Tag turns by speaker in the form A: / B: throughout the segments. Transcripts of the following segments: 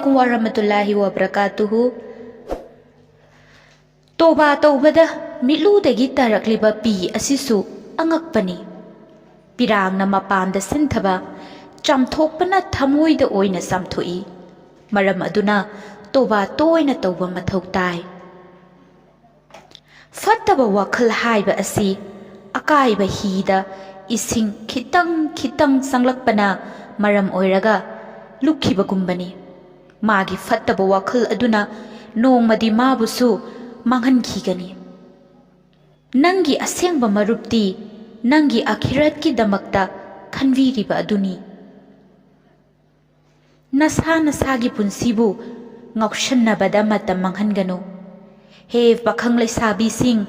A: अलैकुम वरहमतुल्लाहि वबरकातुहु। तोबा तौबदा मिलूदगी तारक्लिबा पी असिसु अंगक्पनी। पिरांगना मपानदा सिंथबा चामथोकपना थमोइदा ओइना सामथोई। मरम अदुना तोबा तोइना तौबा मथौ ताई। फत्तबा वखल हाइबा असि अकाइबा हीदा इसिंग खितंग खितंग संगलकपना मरम ओइरगा लुखिबगुंबनी। मागी फत्तबा वखल अदुना नोंमदी माबुसु मांगनखिगनी। नंगी असेंबा मरुप्ती नंगी आखिरत की दमकता खनवीरिबा अदुनी। नसा नसागी पुंसीबु ngaushannabada matam manghangano। हे पाखंग लेसाबीसिंग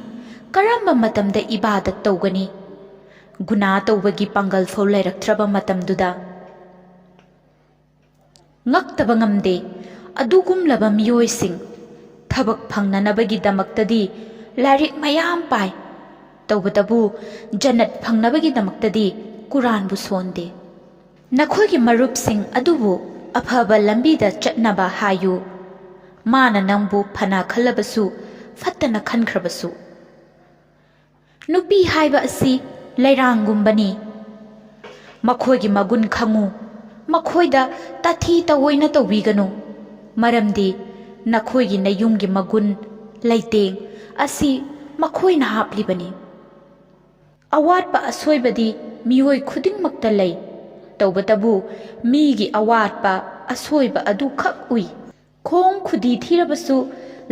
A: करम्बा मतमदा इबादत तौगनी। गुना तौबगी पांगल फौ लेरक्त्रबा मतमदुदा ngaktaba ngamde adugumlaba miyoising thabak phangnanabagi damaktadi larik mayam pai tawbatabu janat phangnabagi damaktadi Quran bu sonde। nakhoigi marupsing adubu afaba lambida chatnaba hayu mana nangbu phana khalabasu fattana khankhrabasu। nupi haiba asi lairanggumbani makhoigi magun khangu makhoida tathi tawoina tawbiganu maramdi nakhoigi nayumgi magun laiteng asi makhoina haplibani। awatpa asoibadi miyoi khudingmakta lay tawbatabu migi awatpa asoiba adu khak ui। khong khudi thirabasu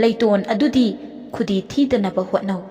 A: leiton adudi khudi thidanaba hotnau।